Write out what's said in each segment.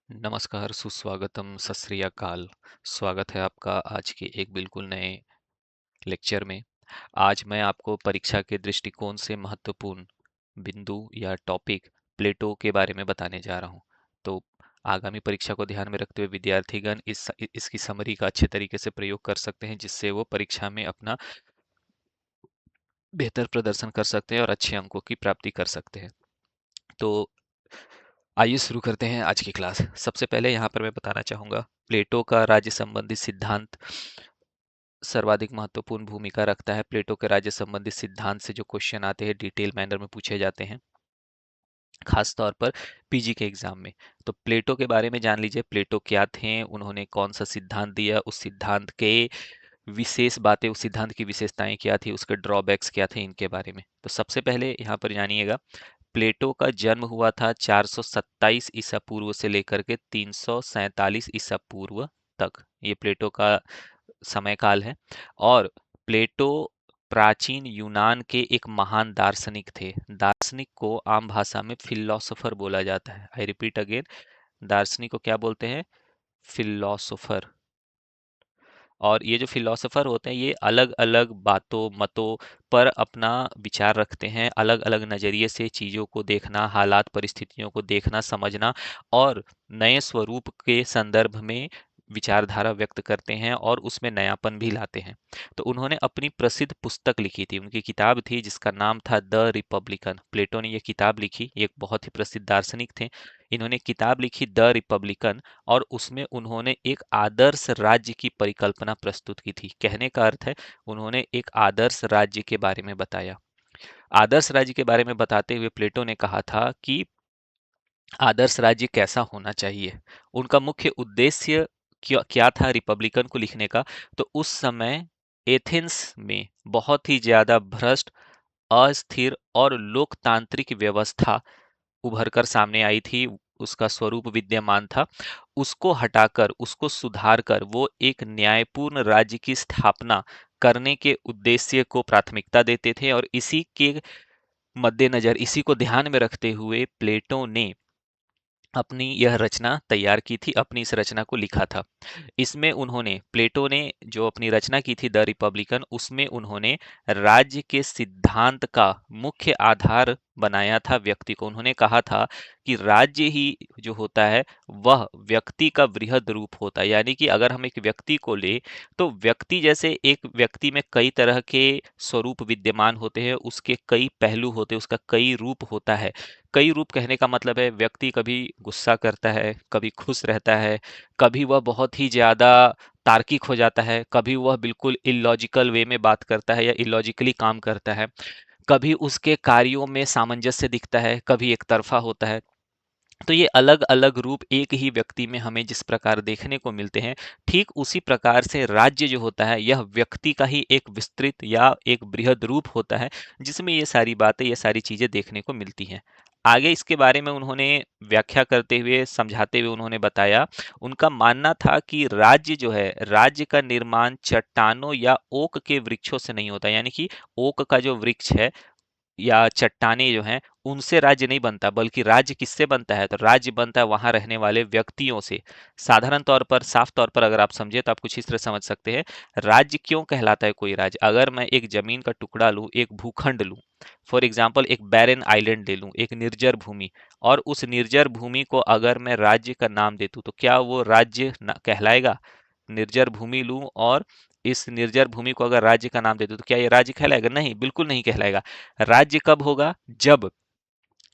नमस्कार, सुस्वागतम, सत श्री अकाल। स्वागत है आपका आज के एक बिल्कुल नए लेक्चर में। आज मैं आपको परीक्षा के दृष्टिकोण से महत्वपूर्ण बिंदु या टॉपिक प्लेटो के बारे में बताने जा रहा हूँ। तो आगामी परीक्षा को ध्यान में रखते हुए विद्यार्थीगण इसकी समरी का अच्छे तरीके से प्रयोग कर सकते हैं, जिससे वो परीक्षा में अपना बेहतर प्रदर्शन कर सकते हैं और अच्छे अंकों की प्राप्ति कर सकते हैं। तो आइए शुरू करते हैं आज की क्लास। सबसे पहले यहाँ पर मैं बताना चाहूँगा प्लेटो का राज्य संबंधी सिद्धांत सर्वाधिक महत्वपूर्ण भूमिका रखता है। प्लेटो के राज्य संबंधी सिद्धांत से जो क्वेश्चन आते हैं डिटेल मैनर में पूछे जाते हैं, खास तौर पर पीजी के एग्जाम में। तो प्लेटो के बारे में जान लीजिए, प्लेटो क्या थे, उन्होंने कौन सा सिद्धांत दिया, उस सिद्धांत के विशेष बातें, उस सिद्धांत की विशेषताएं क्या थी, उसके ड्रॉबैक्स क्या थे, इनके बारे में। तो सबसे पहले यहाँ पर जानिएगा, प्लेटो का जन्म हुआ था 427 ईसा पूर्व से लेकर के 347 ईसा पूर्व तक। ये प्लेटो का समय काल है। और प्लेटो प्राचीन यूनान के एक महान दार्शनिक थे। दार्शनिक को आम भाषा में फिलोसोफर बोला जाता है। आई रिपीट अगेन, दार्शनिक को क्या बोलते हैं? फिलोसोफर। और ये जो फिलोसोफर होते हैं, ये अलग अलग बातों मतों पर अपना विचार रखते हैं। अलग अलग नजरिए से चीजों को देखना, हालात परिस्थितियों को देखना, समझना और नए स्वरूप के संदर्भ में विचारधारा व्यक्त करते हैं और उसमें नयापन भी लाते हैं। तो उन्होंने अपनी प्रसिद्ध पुस्तक लिखी थी, उनकी किताब थी जिसका नाम था द रिपब्लिकन। प्लेटो ने ये किताब लिखी, ये एक बहुत ही प्रसिद्ध दार्शनिक थे। इन्होंने किताब लिखी द रिपब्लिकन, और उसमें उन्होंने एक आदर्श राज्य की परिकल्पना प्रस्तुत की थी। कहने का अर्थ है, उन्होंने एक आदर्श राज्य के बारे में बताया। आदर्श राज्य के बारे में बताते हुए प्लेटो ने कहा था कि आदर्श राज्य कैसा होना चाहिए। उनका मुख्य उद्देश्य क्या क्या था रिपब्लिकन को लिखने का? तो उस समय एथेंस में बहुत ही ज्यादा भ्रष्ट, अस्थिर और लोकतांत्रिक व्यवस्था उभर कर सामने आई थी, उसका स्वरूप विद्यमान था। उसको हटाकर, उसको सुधार कर वो एक न्यायपूर्ण राज्य की स्थापना करने के उद्देश्य को प्राथमिकता देते थे। और इसी के मद्देनजर, इसी को ध्यान में रखते हुए प्लेटो ने अपनी यह रचना तैयार की थी, अपनी इस रचना को लिखा था। इसमें उन्होंने, प्लेटो ने जो अपनी रचना की थी द रिपब्लिकन, उसमें उन्होंने राज्य के सिद्धांत का मुख्य आधार बनाया था व्यक्ति को। उन्होंने कहा था कि राज्य ही जो होता है वह व्यक्ति का वृहद रूप होता है। यानी कि अगर हम एक व्यक्ति को ले, तो व्यक्ति जैसे एक व्यक्ति में कई तरह के स्वरूप विद्यमान होते हैं, उसके कई पहलू होते हैं, उसका कई रूप होता है। कई रूप कहने का मतलब है, व्यक्ति कभी गुस्सा करता है, कभी खुश रहता है, कभी वह बहुत ही ज्यादा तार्किक हो जाता है, कभी वह बिल्कुल इलॉजिकल वे में बात करता है या इलॉजिकली काम करता है, कभी उसके कार्यों में सामंजस्य दिखता है, कभी एक तरफा होता है। तो ये अलग अलग रूप एक ही व्यक्ति में हमें जिस प्रकार देखने को मिलते हैं, ठीक उसी प्रकार से राज्य जो होता है, यह व्यक्ति का ही एक विस्तृत या एक बृहद रूप होता है, जिसमें ये सारी बातें, ये सारी चीजें देखने को मिलती हैं। आगे इसके बारे में उन्होंने व्याख्या करते हुए, समझाते हुए उन्होंने बताया, उनका मानना था कि राज्य जो है, राज्य का निर्माण चट्टानों या ओक के वृक्षों से नहीं होता। यानी कि ओक का जो वृक्ष है या चट्टानें जो हैं, उनसे राज्य नहीं बनता, बल्कि राज्य किससे बनता है? तो राज्य बनता है वहां रहने वाले व्यक्तियों से। साधारण तौर पर, साफ तौर पर अगर आप समझे तो आप कुछ इस तरह समझ सकते हैं, राज्य क्यों कहलाता है कोई राज्य? अगर मैं एक जमीन का टुकड़ा लूं, एक भूखंड लूं, फॉर एग्जाम्पल एक बैरन आइलैंड ले लूं, एक निर्जर भूमि, और उस निर्जर भूमि को अगर मैं राज्य का नाम दे दूं, तो क्या वो राज्य कहलाएगा? निर्जर भूमि लूं और इस निर्जर भूमि को अगर राज्य का नाम दे दूं, तो क्या ये राज्य कहलाएगा? नहीं, बिल्कुल नहीं कहलाएगा। राज्य कब होगा? जब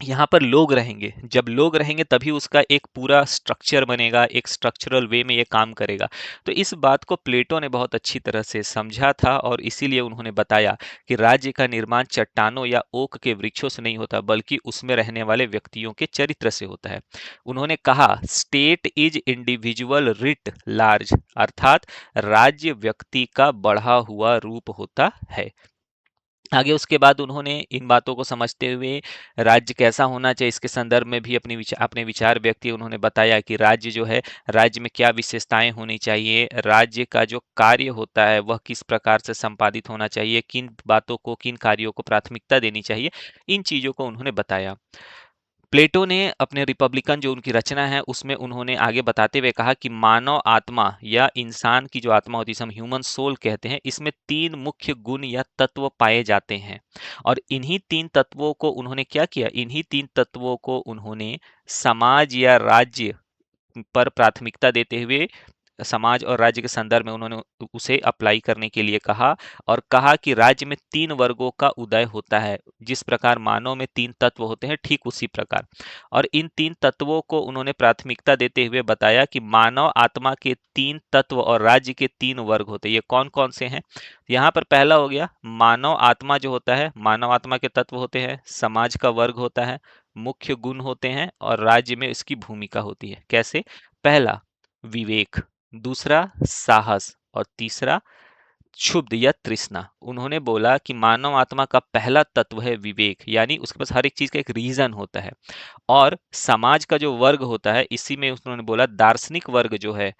यहाँ पर लोग रहेंगे। जब लोग रहेंगे तभी उसका एक पूरा स्ट्रक्चर बनेगा, एक स्ट्रक्चरल वे में ये काम करेगा। तो इस बात को प्लेटो ने बहुत अच्छी तरह से समझा था, और इसीलिए उन्होंने बताया कि राज्य का निर्माण चट्टानों या ओक के वृक्षों से नहीं होता, बल्कि उसमें रहने वाले व्यक्तियों के चरित्र से होता है। उन्होंने कहा, state is individual writ large, अर्थात राज्य व्यक्ति का बढ़ा हुआ रूप होता है। आगे उसके बाद उन्होंने इन बातों को समझते हुए राज्य कैसा होना चाहिए, इसके संदर्भ में भी अपने विचार व्यक्त किए। उन्होंने बताया कि राज्य जो है, राज्य में क्या विशेषताएं होनी चाहिए, राज्य का जो कार्य होता है वह किस प्रकार से संपादित होना चाहिए, किन बातों को, किन कार्यों को प्राथमिकता देनी चाहिए, इन चीजों को उन्होंने बताया। प्लेटो ने अपने रिपब्लिकन जो उनकी रचना है उसमें उन्होंने आगे बताते हुए कहा कि मानव आत्मा या इंसान की जो आत्मा होती है, जिसे हम ह्यूमन सोल कहते हैं, इसमें तीन मुख्य गुण या तत्व पाए जाते हैं। और इन्हीं तीन तत्वों को उन्होंने क्या किया, इन्हीं तीन तत्वों को उन्होंने समाज या राज्य पर प्राथमिकता देते हुए समाज और राज्य के संदर्भ में उन्होंने उसे अप्लाई करने के लिए कहा। और कहा कि राज्य में तीन वर्गों का उदय होता है, जिस प्रकार मानव में तीन तत्व होते हैं ठीक उसी प्रकार। और इन तीन तत्वों को उन्होंने प्राथमिकता देते हुए बताया कि मानव आत्मा के तीन तत्व और राज्य के तीन वर्ग होते हैं। ये कौन कौन से हैं? यहाँ पर पहला हो गया मानव आत्मा जो होता है, मानव आत्मा के तत्व होते हैं, समाज का वर्ग होता है, मुख्य गुण होते हैं और राज्य में इसकी भूमिका होती है। कैसे? पहला विवेक, दूसरा साहस और तीसरा क्षुब्ध या तृष्णा। उन्होंने बोला कि मानव आत्मा का पहला तत्व है विवेक, यानी उसके पास हर एक चीज का एक रीजन होता है। और समाज का जो वर्ग होता है, इसी में उन्होंने बोला दार्शनिक वर्ग जो है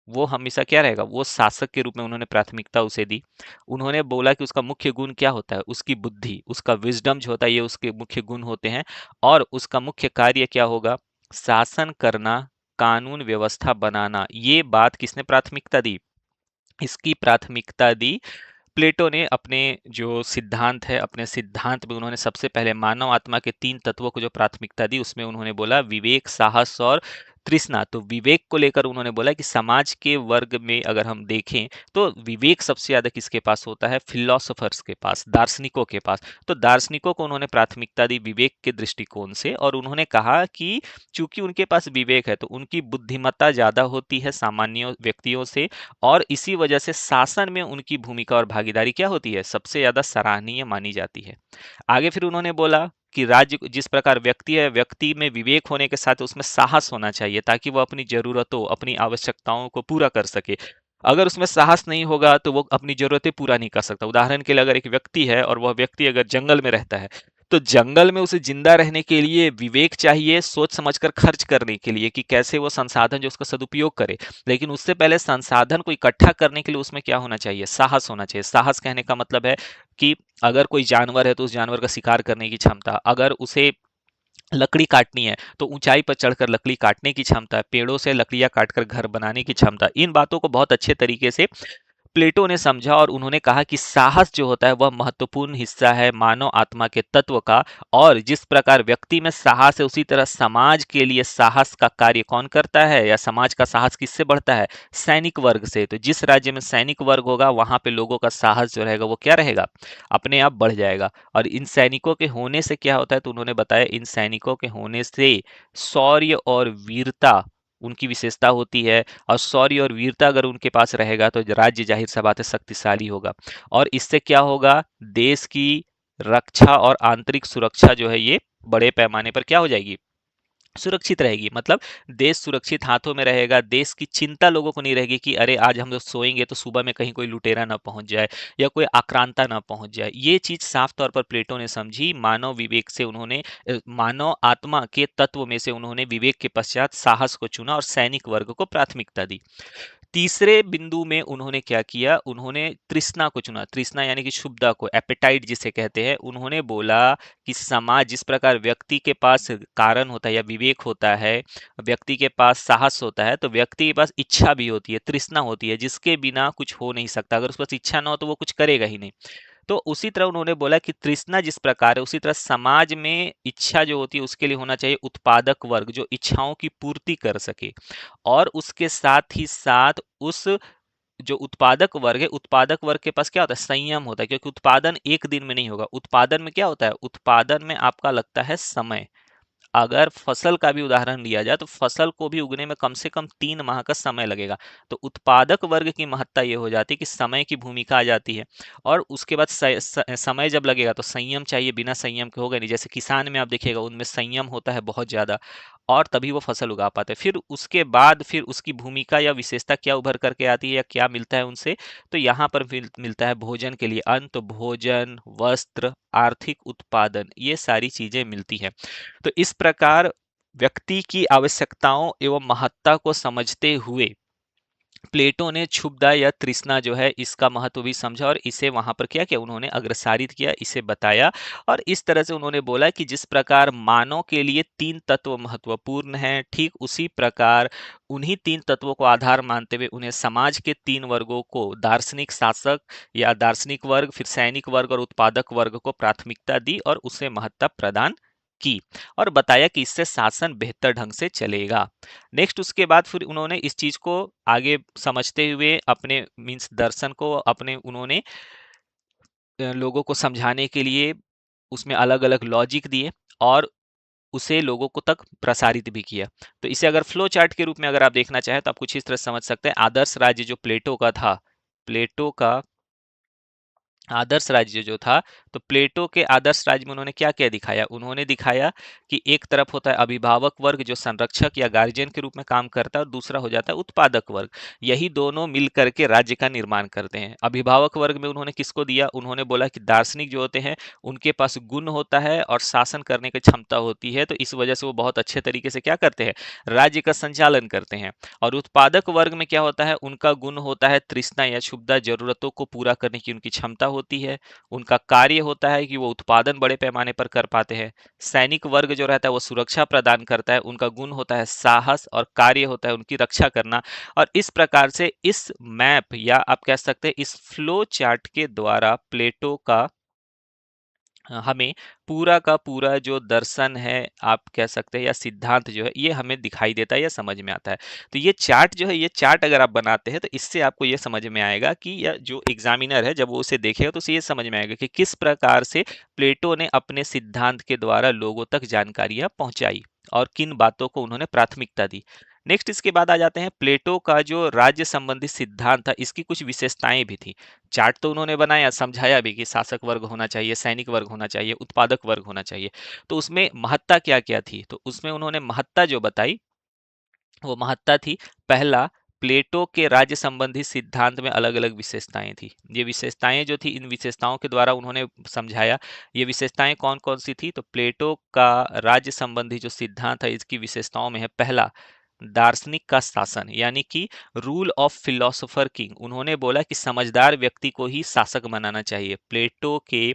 वो हमेशा क्या रहेगा, वो शासक के रूप में उन्होंने प्राथमिकता उसे दी। उन्होंने बोला कि उसका मुख्य गुण क्या होता है, उसकी बुद्धि, उसका विजडम जो होता है, ये उसके मुख्य गुण होते हैं। और उसका मुख्य कार्य क्या होगा, शासन करना, कानून व्यवस्था बनाना। ये बात किसने प्राथमिकता दी, इसकी प्राथमिकता दी प्लेटो ने अपने जो सिद्धांत है, अपने सिद्धांत में उन्होंने सबसे पहले मानव आत्मा के तीन तत्वों को जो प्राथमिकता दी, उसमें उन्होंने बोला विवेक, साहस और तृष्णा। तो विवेक को लेकर उन्होंने बोला कि समाज के वर्ग में अगर हम देखें तो विवेक सबसे ज्यादा किसके पास होता है, फिलोसोफर्स के पास, दार्शनिकों के पास। तो दार्शनिकों को उन्होंने प्राथमिकता दी विवेक के दृष्टिकोण से, और उन्होंने कहा कि चूंकि उनके पास विवेक है तो उनकी बुद्धिमत्ता ज्यादा होती है सामान्य व्यक्तियों से, और इसी वजह से शासन में उनकी भूमिका और भागीदारी क्या होती है, सबसे ज्यादा सराहनीय मानी जाती है। आगे फिर उन्होंने बोला कि राज्य जिस प्रकार व्यक्ति है, व्यक्ति में विवेक होने के साथ उसमें साहस होना चाहिए ताकि वो अपनी जरूरतों, अपनी आवश्यकताओं को पूरा कर सके। अगर उसमें साहस नहीं होगा तो वो अपनी जरूरतें पूरा नहीं कर सकता। उदाहरण के लिए अगर एक व्यक्ति है और वह व्यक्ति अगर जंगल में रहता है, तो जंगल में उसे जिंदा रहने के लिए विवेक चाहिए, सोच समझकर खर्च करने के लिए कि कैसे वो संसाधन जो उसका सदुपयोग करे। लेकिन उससे पहले संसाधन को इकट्ठा करने के लिए उसमें क्या होना चाहिए, साहस होना चाहिए। साहस कहने का मतलब है कि अगर कोई जानवर है तो उस जानवर का शिकार करने की क्षमता, अगर उसे लकड़ी काटनी है तो ऊंचाई पर चढ़कर लकड़ी काटने की क्षमता, पेड़ों से लकड़ियां काटकर घर बनाने की क्षमता। इन बातों को बहुत अच्छे तरीके से प्लेटो ने समझा और उन्होंने कहा कि साहस जो होता है वह महत्वपूर्ण हिस्सा है मानव आत्मा के तत्व का। और जिस प्रकार व्यक्ति में साहस है उसी तरह समाज के लिए साहस का कार्य कौन करता है, या समाज का साहस किससे बढ़ता है, सैनिक वर्ग से। तो जिस राज्य में सैनिक वर्ग होगा वहां पे लोगों का साहस जो रहेगा वो क्या रहेगा, अपने आप बढ़ जाएगा। और इन सैनिकों के होने से क्या होता है, तो उन्होंने बताया इन सैनिकों के होने से शौर्य और वीरता उनकी विशेषता होती है। और शौर्य और वीरता अगर उनके पास रहेगा तो राज्य जाहिर सा बात है शक्तिशाली होगा। और इससे क्या होगा, देश की रक्षा और आंतरिक सुरक्षा जो है ये बड़े पैमाने पर क्या हो जाएगी, सुरक्षित रहेगी। मतलब देश सुरक्षित हाथों में रहेगा, देश की चिंता लोगों को नहीं रहेगी कि अरे आज हम लोग सोएंगे तो सुबह में कहीं कोई लुटेरा ना पहुंच जाए या कोई आक्रांता ना पहुंच जाए। ये चीज साफ तौर पर प्लेटो ने समझी। मानव विवेक से उन्होंने मानव आत्मा के तत्व में से उन्होंने विवेक के पश्चात साहस को चुना और सैनिक वर्ग को प्राथमिकता दी। तीसरे बिंदु में उन्होंने क्या किया, उन्होंने तृष्णा को चुना। तृष्णा यानी कि क्षुब्धता को, एपेटाइट जिसे कहते हैं। उन्होंने बोला कि समाज जिस प्रकार व्यक्ति के पास कारण होता है या विवेक होता है, व्यक्ति के पास साहस होता है, तो व्यक्ति के पास इच्छा भी होती है, तृष्णा होती है, जिसके बिना कुछ हो नहीं सकता। अगर उसके पास इच्छा ना हो तो वो कुछ करेगा ही नहीं। तो उसी तरह उन्होंने बोला कि तृष्णा जिस प्रकार है उसी तरह समाज में इच्छा जो होती है उसके लिए होना चाहिए उत्पादक वर्ग जो इच्छाओं की पूर्ति कर सके। और उसके साथ ही साथ उस जो उत्पादक वर्ग है, उत्पादक वर्ग के पास क्या होता है, संयम होता है। क्योंकि उत्पादन एक दिन में नहीं होगा। उत्पादन में क्या होता है, उत्पादन में आपका लगता है समय। अगर फसल का भी उदाहरण लिया जाए तो फसल को भी उगने में कम से कम 3 माह का समय लगेगा। तो उत्पादक वर्ग की महत्ता ये हो जाती है कि समय की भूमिका आ जाती है। और उसके बाद समय जब लगेगा तो संयम चाहिए, बिना संयम के होगा नहीं। जैसे किसान में आप देखिएगा उनमें संयम होता है बहुत ज्यादा, और तभी वो फसल उगा पाते हैं। फिर उसके बाद फिर उसकी भूमिका या विशेषता क्या उभर करके आती है या क्या मिलता है उनसे, तो यहाँ पर मिलता है भोजन के लिए अन्न। तो भोजन, वस्त्र, आर्थिक उत्पादन, ये सारी चीजें मिलती हैं। तो इस प्रकार व्यक्ति की आवश्यकताओं एवं महत्ता को समझते हुए प्लेटो ने क्षुब्धता या तृष्णा जो है इसका महत्व भी समझा और इसे वहां पर क्या किया, उन्होंने अग्रसारित किया, इसे बताया। और इस तरह से उन्होंने बोला कि जिस प्रकार मानव के लिए तीन तत्व महत्वपूर्ण हैं, ठीक उसी प्रकार उन्हीं तीन तत्वों को आधार मानते हुए उन्हें समाज के तीन वर्गों को, दार्शनिक शासक या दार्शनिक वर्ग, फिर सैनिक वर्ग और उत्पादक वर्ग को प्राथमिकता दी और उसे महत्ता प्रदान की और बताया कि इससे शासन बेहतर ढंग से चलेगा। नेक्स्ट उसके बाद फिर उन्होंने इस चीज को आगे समझते हुए अपने मीन्स दर्शन को अपने उन्होंने लोगों को समझाने के लिए उसमें अलग अलग लॉजिक दिए और उसे लोगों को तक प्रसारित भी किया। तो इसे अगर फ्लो चार्ट के रूप में अगर आप देखना चाहें तो आप कुछ इस तरह समझ सकते हैं। आदर्श राज्य जो प्लेटो का था, प्लेटो का आदर्श राज्य जो था, तो प्लेटो के आदर्श राज्य में उन्होंने क्या क्या दिखाया, उन्होंने दिखाया कि एक तरफ होता है अभिभावक वर्ग जो संरक्षक या गार्जियन के रूप में काम करता है और दूसरा हो जाता है उत्पादक वर्ग। यही दोनों मिल करके राज्य का निर्माण करते हैं। अभिभावक वर्ग में उन्होंने किसको दिया, उन्होंने बोला कि दार्शनिक जो होते हैं उनके पास गुण होता है और शासन करने की क्षमता होती है, तो इस वजह से वो बहुत अच्छे तरीके से क्या करते हैं, राज्य का संचालन करते हैं। और उत्पादक वर्ग में क्या होता है, उनका गुण होता है तृष्णा या क्षुब्धता, जरूरतों को पूरा करने की उनकी क्षमता होती है। उनका कार्य होता है कि वो उत्पादन बड़े पैमाने पर कर पाते हैं। सैनिक वर्ग जो रहता है वो सुरक्षा प्रदान करता है, उनका गुण होता है साहस और कार्य होता है उनकी रक्षा करना। और इस प्रकार से इस मैप या आप कह सकते हैं इस फ्लो चार्ट के द्वारा प्लेटो का हमें पूरा का पूरा जो दर्शन है आप कह सकते हैं या सिद्धांत जो है ये हमें दिखाई देता है या समझ में आता है। तो ये चार्ट जो है, ये चार्ट अगर आप बनाते हैं तो इससे आपको ये समझ में आएगा कि या जो एग्जामिनर है जब वो उसे देखेगा तो उसे ये समझ में आएगा कि किस प्रकार से प्लेटो ने अपने सिद्धांत के द्वारा लोगों तक जानकारियां पहुंचाई और किन बातों को उन्होंने प्राथमिकता दी। नेक्स्ट इसके बाद आ जाते हैं प्लेटो का जो राज्य संबंधी सिद्धांत था, इसकी कुछ विशेषताएं भी थी। चार्ट तो उन्होंने बनाया, समझाया भी कि शासक वर्ग होना चाहिए, सैनिक वर्ग होना चाहिए, उत्पादक वर्ग होना चाहिए। तो उसमें महत्ता क्या क्या थी, तो उसमें उन्होंने महत्ता जो बताई वो महत्ता थी, पहला, प्लेटो के राज्य संबंधी सिद्धांत में अलग अलग विशेषताएं थी। ये विशेषताएं जो थी, इन विशेषताओं के द्वारा उन्होंने समझाया। ये विशेषताएं कौन कौन सी थी, तो प्लेटो का राज्य संबंधी जो सिद्धांत है इसकी विशेषताओं में है, पहला, दार्शनिक का शासन यानी कि रूल ऑफ फिलोसोफर किंग। उन्होंने बोला कि समझदार व्यक्ति को ही शासक बनाना चाहिए। प्लेटो के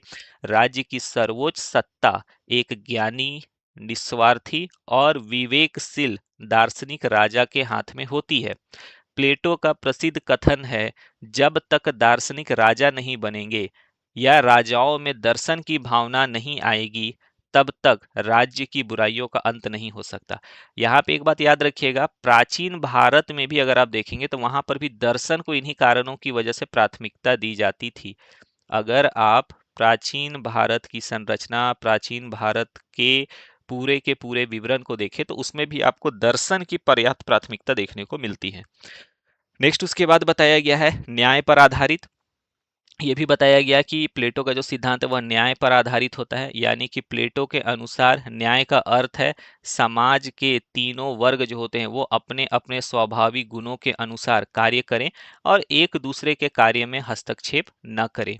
राज्य की सर्वोच्च सत्ता एक ज्ञानी, निस्वार्थी और विवेकशील दार्शनिक राजा के हाथ में होती है। प्लेटो का प्रसिद्ध कथन है, जब तक दार्शनिक राजा नहीं बनेंगे या राजाओं में दर्शन की भावना नहीं आएगी तब तक राज्य की बुराइयों का अंत नहीं हो सकता। यहाँ पे एक बात याद रखिएगा, प्राचीन भारत में भी अगर आप देखेंगे तो वहां पर भी दर्शन को इन्हीं कारणों की वजह से प्राथमिकता दी जाती थी। अगर आप प्राचीन भारत की संरचना, प्राचीन भारत के पूरे विवरण को देखें तो उसमें भी आपको दर्शन की पर्याप्त प्राथमिकता देखने को मिलती है। नेक्स्ट उसके बाद बताया गया है न्याय पर आधारित। ये भी बताया गया कि प्लेटो का जो सिद्धांत है वह न्याय पर आधारित होता है, यानी कि प्लेटो के अनुसार न्याय का अर्थ है समाज के तीनों वर्ग जो होते हैं वो अपने अपने स्वाभाविक गुणों के अनुसार कार्य करें और एक दूसरे के कार्य में हस्तक्षेप न करें।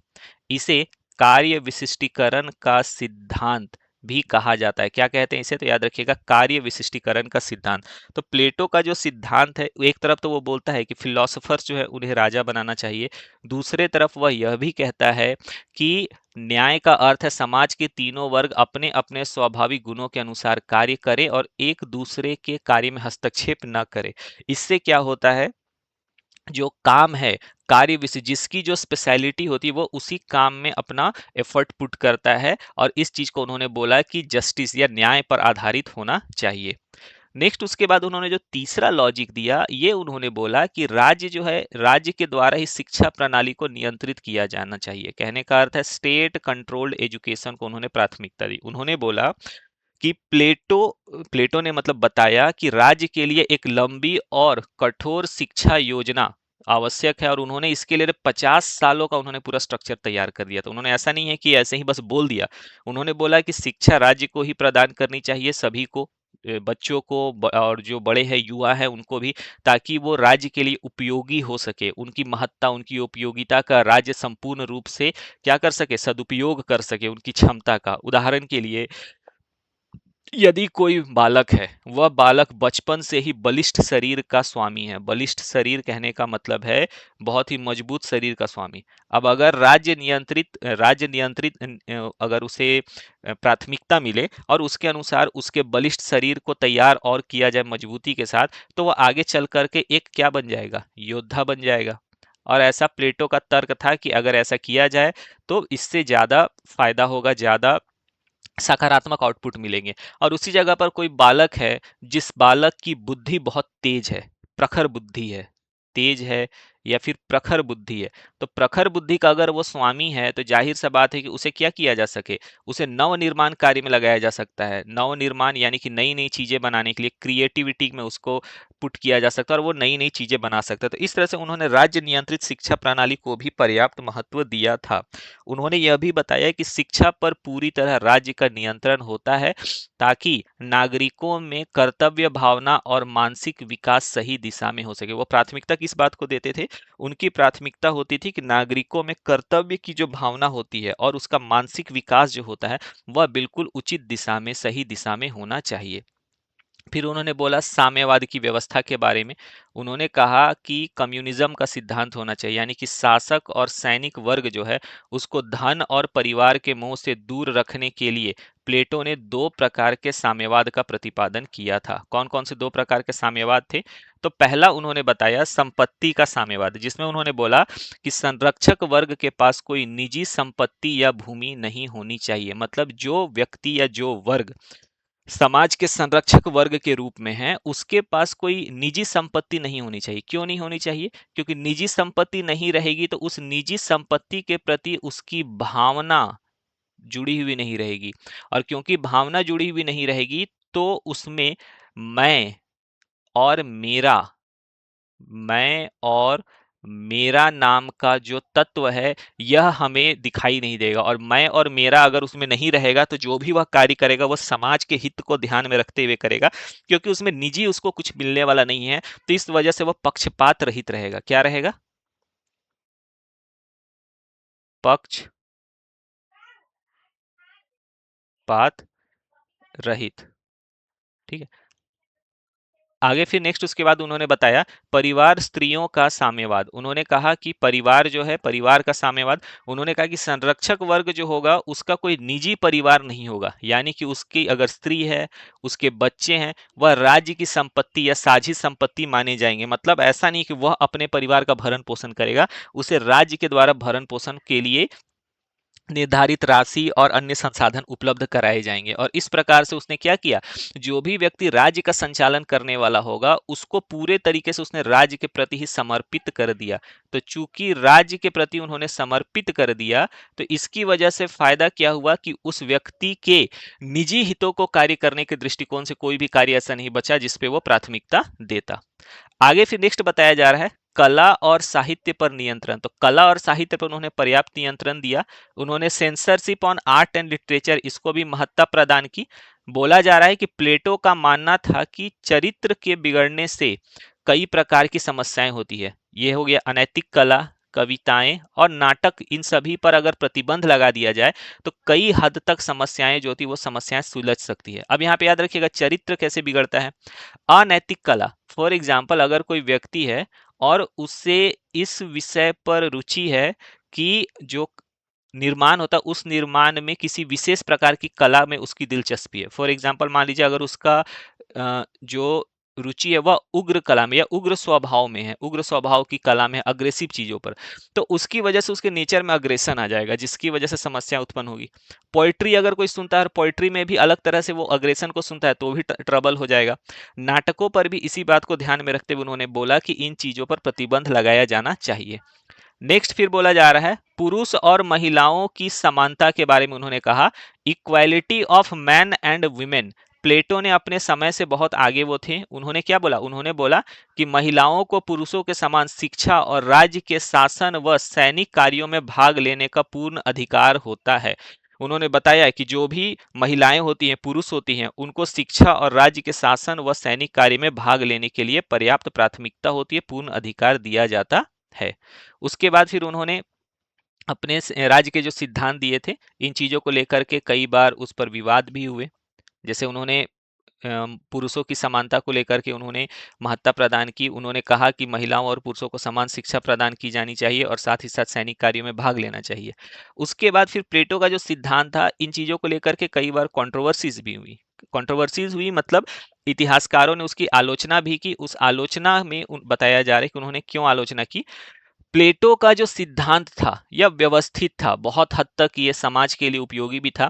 इसे कार्य विशिष्टीकरण का सिद्धांत भी कहा जाता है। क्या कहते हैं इसे, तो याद रखिएगा, कार्य विशिष्टीकरण का सिद्धांत। तो प्लेटो का जो सिद्धांत है एक तरफ तो वो बोलता है कि फिलोसोफर्स जो है उन्हें राजा बनाना चाहिए, दूसरे तरफ वह यह भी कहता है कि न्याय का अर्थ है समाज के तीनों वर्ग अपने अपने स्वाभाविक गुणों के अनुसार कार्य करें और एक दूसरे के कार्य में हस्तक्षेप न करें। इससे क्या होता है, जो काम है, कार्य विशेष जिसकी जो स्पेशलिटी होती है वो उसी काम में अपना एफर्ट पुट करता है और इस चीज को उन्होंने बोला कि जस्टिस या न्याय पर आधारित होना चाहिए। नेक्स्ट उसके बाद उन्होंने जो तीसरा लॉजिक दिया, ये उन्होंने बोला कि राज्य जो है, राज्य के द्वारा ही शिक्षा प्रणाली को नियंत्रित किया जाना चाहिए। कहने का अर्थ है स्टेट कंट्रोल्ड एजुकेशन को उन्होंने प्राथमिकता दी। उन्होंने बोला कि प्लेटो प्लेटो ने मतलब बताया कि राज्य के लिए एक लंबी और कठोर शिक्षा योजना आवश्यक है और उन्होंने इसके लिए 50 सालों का उन्होंने पूरा स्ट्रक्चर तैयार कर दिया। तो उन्होंने ऐसा नहीं है कि ऐसे ही बस बोल दिया, उन्होंने बोला कि शिक्षा राज्य को ही प्रदान करनी चाहिए, सभी को, बच्चों को और जो बड़े हैं युवा हैं उनको भी, ताकि वो राज्य के लिए उपयोगी हो सके, उनकी महत्ता उनकी उपयोगिता का राज्य संपूर्ण रूप से क्या कर सके, सदुपयोग कर सके उनकी क्षमता का। उदाहरण के लिए यदि कोई बालक है, वह बालक बचपन से ही बलिष्ठ शरीर का स्वामी है। बलिष्ठ शरीर कहने का मतलब है बहुत ही मजबूत शरीर का स्वामी। अब अगर राज्य नियंत्रित अगर उसे प्राथमिकता मिले और उसके अनुसार उसके बलिष्ठ शरीर को तैयार और किया जाए मजबूती के साथ, तो वह आगे चल करके एक क्या बन जाएगा? योद्धा बन जाएगा। और ऐसा प्लेटो का तर्क था कि अगर ऐसा किया जाए तो इससे ज्यादा फायदा होगा, ज्यादा सकारात्मक आउटपुट मिलेंगे। और उसी जगह पर कोई बालक है जिस बालक की बुद्धि बहुत तेज है, प्रखर बुद्धि है, तेज है या फिर प्रखर बुद्धि है, तो प्रखर बुद्धि का अगर वो स्वामी है तो जाहिर सा बात है कि उसे क्या किया जा सके, उसे नव निर्माण कार्य में लगाया जा सकता है। नव निर्माण यानी कि नई नई चीजें बनाने के लिए क्रिएटिविटी में उसको पुट किया जा सकता है और वो नई नई चीजें बना सकता है। तो इस तरह से उन्होंने राज्य नियंत्रित शिक्षा प्रणाली को भी पर्याप्त महत्व दिया था। उन्होंने यह भी बताया कि शिक्षा पर पूरी तरह राज्य का नियंत्रण होता है ताकि नागरिकों में कर्तव्य भावना और मानसिक विकास सही दिशा में हो सके। वो प्राथमिकता किस बात को देते थे? उनकी प्राथमिकता होती थी कि नागरिकों में कर्तव्य की जो भावना होती है और उसका मानसिक विकास जो होता है वह बिल्कुल उचित दिशा में, सही दिशा में होना चाहिए। फिर उन्होंने बोला साम्यवाद की व्यवस्था के बारे में। उन्होंने कहा कि कम्युनिज्म का सिद्धांत होना चाहिए, यानी कि शासक और सैनिक वर्ग जो है उसको धन और परिवार के मोह से दूर रखने के लिए प्लेटो ने दो प्रकार के साम्यवाद का प्रतिपादन किया था। कौन कौन से दो प्रकार के साम्यवाद थे? तो पहला उन्होंने बताया संपत्ति का साम्यवाद, जिसमें उन्होंने बोला कि संरक्षक वर्ग के पास कोई निजी संपत्ति या भूमि नहीं होनी चाहिए। मतलब जो व्यक्ति या जो वर्ग समाज के संरक्षक वर्ग के रूप में है, उसके पास कोई निजी संपत्ति नहीं होनी चाहिए। क्यों नहीं होनी चाहिए? क्योंकि निजी संपत्ति नहीं रहेगी तो उस निजी संपत्ति के प्रति उसकी भावना जुड़ी हुई नहीं रहेगी, और क्योंकि भावना जुड़ी हुई नहीं रहेगी तो उसमें मैं और मेरा मैं और मेरा नाम का जो तत्व है यह हमें दिखाई नहीं देगा। और मैं और मेरा अगर उसमें नहीं रहेगा तो जो भी वह कार्य करेगा वह समाज के हित को ध्यान में रखते हुए करेगा, क्योंकि उसमें निजी उसको कुछ मिलने वाला नहीं है। तो इस वजह से वह पक्षपात रहित रहेगा। क्या रहेगा? पक्षपात रहित। ठीक है। आगे फिर नेक्स्ट उसके बाद उन्होंने बताया परिवार स्त्रियों का साम्यवाद। उन्होंने कहा कि परिवार जो है, परिवार का साम्यवाद। उन्होंने कहा कि संरक्षक वर्ग जो होगा उसका कोई निजी परिवार नहीं होगा, यानी कि उसकी अगर स्त्री है, उसके बच्चे हैं, वह राज्य की संपत्ति या साझी संपत्ति माने जाएंगे। मतलब ऐसा नहीं कि वह अपने परिवार का भरण पोषण करेगा, उसे राज्य के द्वारा भरण पोषण के लिए निर्धारित राशि और अन्य संसाधन उपलब्ध कराए जाएंगे। और इस प्रकार से उसने क्या किया, जो भी व्यक्ति राज्य का संचालन करने वाला होगा उसको पूरे तरीके से उसने राज्य के प्रति ही समर्पित कर दिया। तो चूंकि राज्य के प्रति उन्होंने समर्पित कर दिया, तो इसकी वजह से फायदा क्या हुआ कि उस व्यक्ति के निजी हितों को कार्य करने के दृष्टिकोण से कोई भी कार्य ऐसा नहीं बचा जिसपे वो प्राथमिकता देता। आगे फिर नेक्स्ट बताया जा रहा है कला और साहित्य पर नियंत्रण। तो कला और साहित्य पर उन्होंने पर्याप्त नियंत्रण दिया। उन्होंने censorship on art and literature, इसको भी महत्ता प्रदान की। बोला जा रहा है कि प्लेटो का मानना था कि चरित्र के बिगड़ने से कई प्रकार की समस्याएं होती है। ये हो गया अनैतिक कला, कविताएं और नाटक, इन सभी पर अगर प्रतिबंध लगा दिया जाए तो कई हद तक समस्याएं जो थी वो समस्याएं सुलझ सकती है। अब यहाँ पे याद रखिएगा चरित्र कैसे बिगड़ता है। अनैतिक कला, फॉर एग्जाम्पल अगर कोई व्यक्ति है और उससे इस विषय पर रुचि है कि जो निर्माण होता है उस निर्माण में किसी विशेष प्रकार की कला में उसकी दिलचस्पी है। फॉर एग्जाम्पल मान लीजिए अगर उसका जो रुचि है वह उग्र कला में या उग्र स्वभाव में है, उग्र स्वभाव की कला में, अग्रेसिव चीजों पर, तो उसकी वजह से उसके नेचर में अग्रेशन आ जाएगा जिसकी वजह से समस्या उत्पन्न होगी। पोइट्री अगर कोई सुनता है और पोइट्री में भी अलग तरह से वो अग्रेशन को सुनता है तो भी ट्रबल हो जाएगा। नाटकों पर भी इसी बात को ध्यान में रखते हुए उन्होंने बोला कि इन चीजों पर प्रतिबंध लगाया जाना चाहिए। नेक्स्ट फिर बोला जा रहा है पुरुष और महिलाओं की समानता के बारे में। उन्होंने कहा equality of man and women. Plato ने अपने समय से बहुत आगे वो थे। उन्होंने क्या बोला? उन्होंने बोला कि महिलाओं को पुरुषों के समान शिक्षा और राज्य के शासन व सैनिक कार्यों में भाग लेने का पूर्ण अधिकार होता है। उन्होंने बताया कि जो भी महिलाएं होती हैं, पुरुष होती हैं, उनको शिक्षा और राज्य के शासन व सैनिक कार्य में भाग लेने के लिए पर्याप्त प्राथमिकता होती है, पूर्ण अधिकार दिया जाता है। उसके बाद फिर उन्होंने अपने राज्य के जो सिद्धांत दिए थे, इन चीजों को लेकर के कई बार उस पर विवाद भी हुए। जैसे उन्होंने पुरुषों की समानता को लेकर के उन्होंने महत्ता प्रदान की। उन्होंने कहा कि महिलाओं और पुरुषों को समान शिक्षा प्रदान की जानी चाहिए और साथ ही साथ सैनिक कार्यों में भाग लेना चाहिए। उसके बाद फिर प्लेटो का जो सिद्धांत था, इन चीजों को लेकर के कई बार कंट्रोवर्सीज भी हुई। कंट्रोवर्सीज हुई मतलब इतिहासकारों ने उसकी आलोचना भी की। उस आलोचना में बताया जा रहा है कि उन्होंने क्यों आलोचना की। प्लेटो का जो सिद्धांत था यह व्यवस्थित था, बहुत हद तक ये समाज के लिए उपयोगी भी था।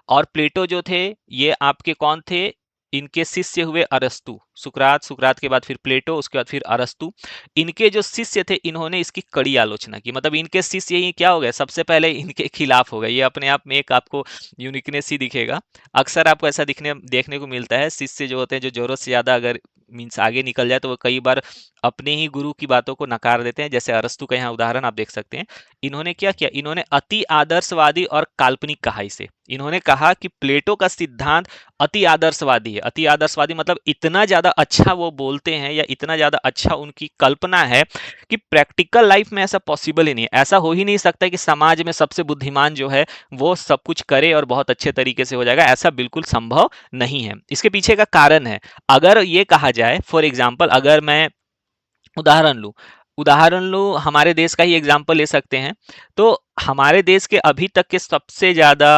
और प्लेटो जो थे, ये आपके कौन थे, इनके शिष्य हुए अरस्तु। सुकरात, सुकरात के बाद फिर प्लेटो, उसके बाद फिर अरस्तु। इनके जो शिष्य थे, इन्होंने इसकी कड़ी आलोचना की। मतलब इनके शिष्य ही क्या हो गए, सबसे पहले इनके खिलाफ हो गए। ये अपने आप में एक आपको यूनिकनेस ही दिखेगा। अक्सर आपको ऐसा देखने को मिलता है, शिष्य जो होते हैं, जो जरूरत से ज्यादा अगर मीन्स आगे निकल जाए तो वो कई बार अपने ही गुरु की बातों को नकार देते हैं। जैसे अरस्तु का यहाँ उदाहरण आप देख सकते हैं। इन्होंने क्या किया, इन्होंने अति आदर्शवादी और काल्पनिक कहा इसे। इन्होंने कहा कि प्लेटो का सिद्धांत अति आदर्शवादी है। अति आदर्शवादी मतलब इतना ज्यादा अच्छा वो बोलते हैं या इतना ज्यादा अच्छा उनकी कल्पना है कि प्रैक्टिकल लाइफ में ऐसा पॉसिबल ही नहीं है। ऐसा हो ही नहीं सकता कि समाज में सबसे बुद्धिमान जो है वो सब कुछ करे और बहुत अच्छे तरीके से हो जाएगा। ऐसा बिल्कुल संभव नहीं है। इसके पीछे का कारण है, अगर ये कहा जाए, फॉर एग्जाम्पल अगर मैं उदाहरण लूं, हमारे देश का ही एग्जाम्पल ले सकते हैं। तो हमारे देश के अभी तक के सबसे ज्यादा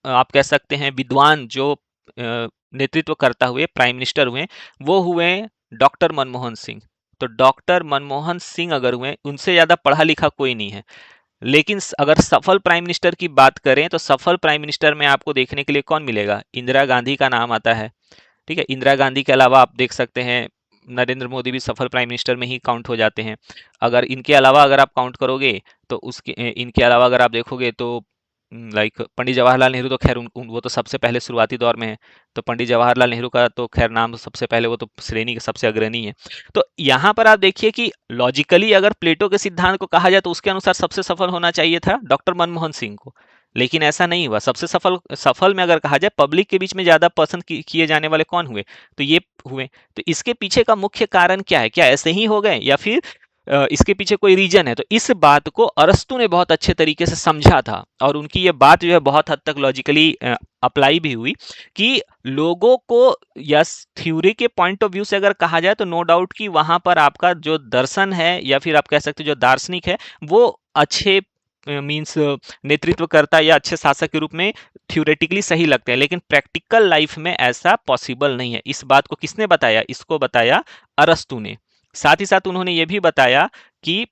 आप कह सकते हैं विद्वान जो नेतृत्व करता हुए प्राइम मिनिस्टर हुए, वो हुए डॉक्टर मनमोहन सिंह। तो डॉक्टर मनमोहन सिंह अगर हुए, उनसे ज्यादा पढ़ा लिखा कोई नहीं है। लेकिन अगर सफल प्राइम मिनिस्टर की बात करें तो सफल प्राइम मिनिस्टर में आपको देखने के लिए कौन मिलेगा, इंदिरा गांधी का नाम आता है। ठीक है, इंदिरा गांधी के अलावा आप देख सकते हैं नरेंद्र मोदी भी सफल प्राइम मिनिस्टर में ही काउंट हो जाते हैं। अगर इनके अलावा अगर आप काउंट करोगे तो इनके अलावा अगर आप देखोगे तो लाइक पंडित जवाहरलाल नेहरू तो खैर वो तो सबसे पहले शुरुआती दौर में है। तो पंडित जवाहरलाल नेहरू का तो खैर नाम सबसे पहले, वो तो श्रेणी के सबसे अग्रणी है। तो यहाँ पर आप देखिए कि लॉजिकली अगर प्लेटो के सिद्धांत को कहा जाए तो उसके अनुसार सबसे सफल होना चाहिए था डॉक्टर मनमोहन सिंह को। लेकिन ऐसा नहीं हुआ। सबसे सफल सफल में अगर कहा जाए, पब्लिक के बीच में ज्यादा पसंद किए जाने वाले कौन हुए, तो ये हुए। तो इसके पीछे का मुख्य कारण क्या है, क्या ऐसे ही हो गए या फिर इसके पीछे कोई रीजन है। तो इस बात को अरस्तु ने बहुत अच्छे तरीके से समझा था और उनकी ये बात जो है बहुत हद तक लॉजिकली अप्लाई भी हुई कि लोगों को या थ्योरी के पॉइंट ऑफ व्यू से अगर कहा जाए तो नो डाउट कि वहां पर आपका जो दर्शन है या फिर आप कह सकते हो जो दार्शनिक है, वो अच्छे मीन्स नेतृत्व करता या अच्छे शासक के रूप में थ्योरेटिकली सही लगते हैं। लेकिन प्रैक्टिकल लाइफ में ऐसा पॉसिबल नहीं है। इस बात को किसने बताया, इसको बताया अरस्तु ने। साथ ही साथ उन्होंने ये भी बताया कि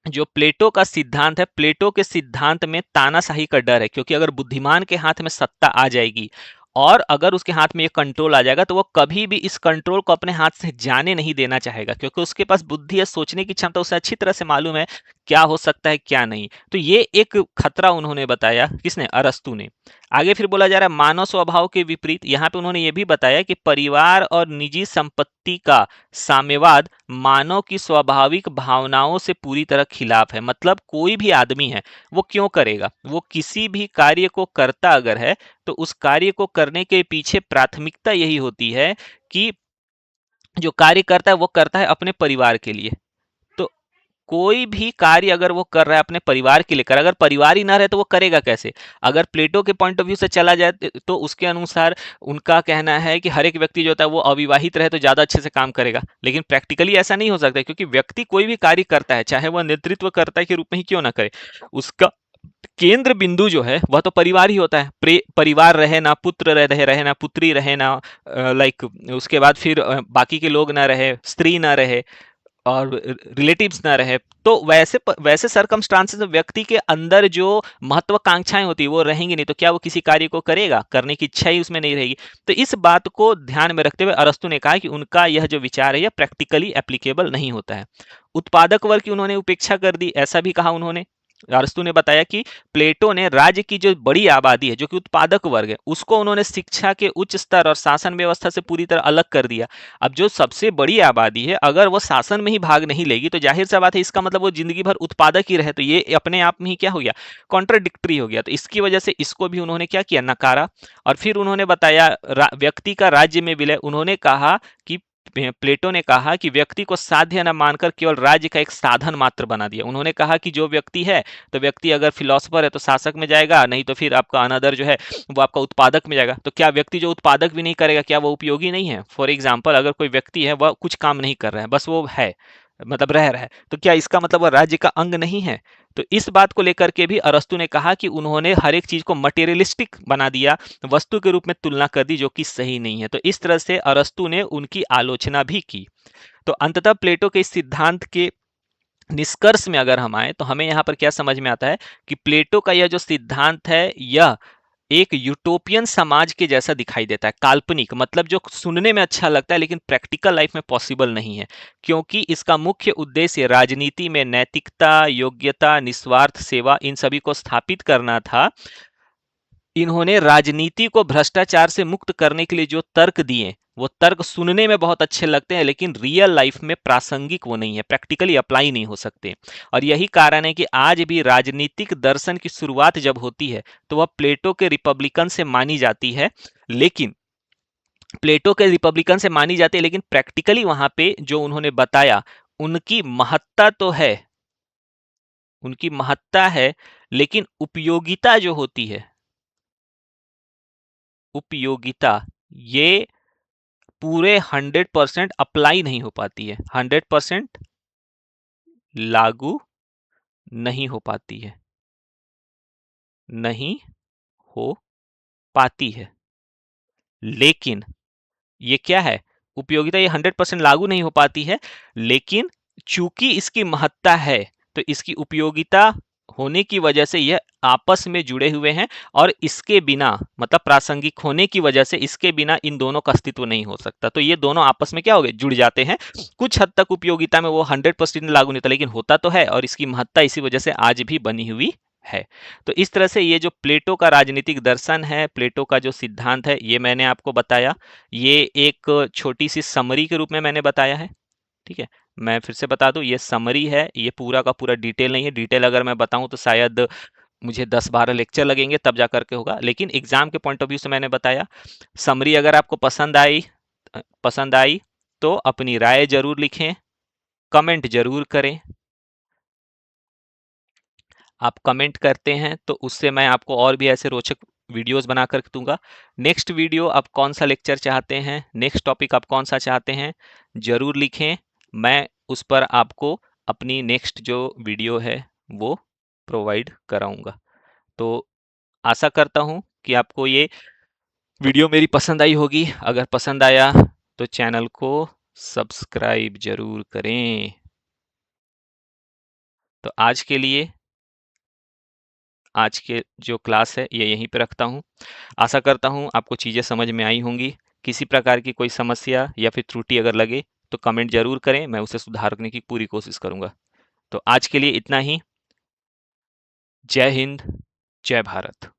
जो प्लेटो का सिद्धांत है, प्लेटो के सिद्धांत में तानाशाही का डर है। क्योंकि अगर बुद्धिमान के हाथ में सत्ता आ जाएगी और अगर उसके हाथ में ये कंट्रोल आ जाएगा तो वो कभी भी इस कंट्रोल को अपने हाथ से जाने नहीं देना चाहेगा, क्योंकि उसके पास बुद्धि है, सोचने की क्षमता, उसे अच्छी तरह से मालूम है क्या हो सकता है क्या नहीं। तो ये एक खतरा उन्होंने बताया, किसने, अरस्तु ने। आगे फिर बोला जा रहा है मानव स्वभाव के विपरीत। यहाँ पे उन्होंने ये भी बताया कि परिवार और निजी संपत्ति का साम्यवाद मानव की स्वाभाविक भावनाओं से पूरी तरह खिलाफ है। मतलब कोई भी आदमी है, वो क्यों करेगा, वो किसी भी कार्य को करता अगर है तो उस कार्य को करने के पीछे प्राथमिकता यही होती है कि जो कार्य करता है वो करता है अपने परिवार के लिए। तो कोई भी कार्य अगर वो कर रहा है अपने परिवार के लिए कर, अगर परिवार ही ना रहे तो वो करेगा कैसे। अगर प्लेटो के पॉइंट ऑफ व्यू से चला जाए तो उसके अनुसार उनका कहना है कि हर एक व्यक्ति जो होता है वो अविवाहित रहे तो ज्यादा अच्छे से काम करेगा। लेकिन प्रैक्टिकली ऐसा नहीं हो सकता, क्योंकि व्यक्ति कोई भी कार्य करता है, चाहे वह नेतृत्व करता के रूप में ही क्यों ना करे, उसका केंद्र बिंदु जो है वह तो परिवार ही होता है। परिवार रहे ना पुत्र रहे ना पुत्री रहे ना लाइक उसके बाद फिर बाकी के लोग ना रहे, स्त्री ना रहे और रिलेटिव्स ना रहे, तो वैसे सरकमस्टांसेस में व्यक्ति के अंदर जो महत्वाकांक्षाएं होती है वो रहेंगी नहीं, तो क्या वो किसी कार्य को करेगा, करने की इच्छा ही उसमें नहीं रहेगी। तो इस बात को ध्यान में रखते हुए अरस्तु ने कहा कि उनका यह जो विचार है यह प्रैक्टिकली एप्लीकेबल नहीं होता है। उत्पादक वर्ग की उन्होंने उपेक्षा कर दी, ऐसा भी कहा उन्होंने। अरस्तु ने बताया कि प्लेटो ने राज्य की जो बड़ी आबादी है, जो कि उत्पादक वर्ग है, उसको उन्होंने शिक्षा के उच्च स्तर और शासन व्यवस्था से पूरी तरह अलग कर दिया। अब जो सबसे बड़ी आबादी है अगर वो शासन में ही भाग नहीं लेगी तो जाहिर सा बात है इसका मतलब वो जिंदगी भर उत्पादक ही रहे, तो ये अपने आप में ही क्या हो गया, कॉन्ट्राडिक्टरी हो गया। तो इसकी वजह से इसको भी उन्होंने क्या किया, नकारा। और फिर उन्होंने बताया व्यक्ति का राज्य में विलय। उन्होंने कहा कि प्लेटो ने कहा कि व्यक्ति को साध्य न मानकर केवल राज्य का एक साधन मात्र बना दिया। उन्होंने कहा कि जो व्यक्ति है, तो व्यक्ति अगर फिलोसोफर है तो शासक में जाएगा, नहीं तो फिर आपका अनदर जो है वो आपका उत्पादक में जाएगा। तो क्या व्यक्ति जो उत्पादक भी नहीं करेगा, क्या वो उपयोगी नहीं है? फॉर एग्जाम्पल, अगर कोई व्यक्ति है वह कुछ काम नहीं कर रहा है, बस वो है, मतलब रह रहा है, तो क्या इसका मतलब वह राज्य का अंग नहीं है? तो इस बात को लेकर के भी अरस्तु ने कहा कि उन्होंने हर एक चीज को मटेरियलिस्टिक बना दिया, वस्तु के रूप में तुलना कर दी, जो कि सही नहीं है। तो इस तरह से अरस्तु ने उनकी आलोचना भी की। तो अंततः प्लेटो के इस सिद्धांत के निष्कर्ष में अगर हम आए, तो हमें यहाँ पर क्या समझ में आता है कि प्लेटो का यह जो सिद्धांत है, यह एक यूटोपियन समाज के जैसा दिखाई देता है, काल्पनिक, मतलब जो सुनने में अच्छा लगता है लेकिन प्रैक्टिकल लाइफ में पॉसिबल नहीं है, क्योंकि इसका मुख्य उद्देश्य राजनीति में नैतिकता, योग्यता, निस्वार्थ सेवा, इन सभी को स्थापित करना था। इन्होंने राजनीति को भ्रष्टाचार से मुक्त करने के लिए जो तर्क दिए, वो तर्क सुनने में बहुत अच्छे लगते हैं, लेकिन रियल लाइफ में प्रासंगिक वो नहीं है, प्रैक्टिकली अप्लाई नहीं हो सकते। और यही कारण है कि आज भी राजनीतिक दर्शन की शुरुआत जब होती है, तो वह प्लेटो के रिपब्लिकन से मानी जाती है, लेकिन प्लेटो के रिपब्लिकन से मानी जाती है, लेकिन प्रैक्टिकली वहां पे जो उन्होंने बताया, उनकी महत्ता तो है, उनकी महत्ता है, लेकिन उपयोगिता जो होती है, उपयोगिता, ये पूरे 100% अप्लाई नहीं हो पाती है, 100% लागू नहीं हो पाती है, नहीं हो पाती है। लेकिन ये क्या है, उपयोगिता ये 100% लागू नहीं हो पाती है, लेकिन चूंकि इसकी महत्ता है, तो इसकी उपयोगिता होने की वजह से यह आपस में जुड़े हुए हैं, और इसके बिना, मतलब प्रासंगिक होने की वजह से इसके बिना इन दोनों का अस्तित्व नहीं हो सकता। तो ये दोनों आपस में क्या हो गए, जुड़ जाते हैं। कुछ हद तक उपयोगिता में वो 100% लागू नहीं होता, लेकिन होता तो है, और इसकी महत्ता इसी वजह से आज भी बनी हुई है। तो इस तरह से ये जो प्लेटो का राजनीतिक दर्शन है, प्लेटो का जो सिद्धांत है, ये मैंने आपको बताया। ये एक छोटी सी समरी के रूप में मैंने बताया है, ठीक है। मैं फिर से बता दूं, ये समरी है, ये पूरा का पूरा डिटेल नहीं है। डिटेल अगर मैं बताऊं तो शायद मुझे 10-12 लेक्चर लगेंगे, तब जा करके होगा, लेकिन एग्जाम के पॉइंट ऑफ व्यू से मैंने बताया। समरी अगर आपको पसंद आई तो अपनी राय जरूर लिखें, कमेंट जरूर करें। आप कमेंट करते हैं तो उससे मैं आपको और भी ऐसे रोचक वीडियोस बना कर दूंगा। नेक्स्ट वीडियो आप कौन सा लेक्चर चाहते हैं, नेक्स्ट टॉपिक आप कौन सा चाहते हैं, जरूर लिखें। मैं उस पर आपको अपनी नेक्स्ट जो वीडियो है वो प्रोवाइड कराऊंगा। तो आशा करता हूं कि आपको ये वीडियो मेरी पसंद आई होगी। अगर पसंद आया तो चैनल को सब्सक्राइब जरूर करें। तो आज के जो क्लास है ये यहीं पे रखता हूँ। आशा करता हूँ आपको चीज़ें समझ में आई होंगी। किसी प्रकार की कोई समस्या या फिर त्रुटि अगर लगे तो कमेंट जरूर करें, मैं उसे सुधारने की पूरी कोशिश करूंगा। तो आज के लिए इतना ही। जय हिंद, जय भारत।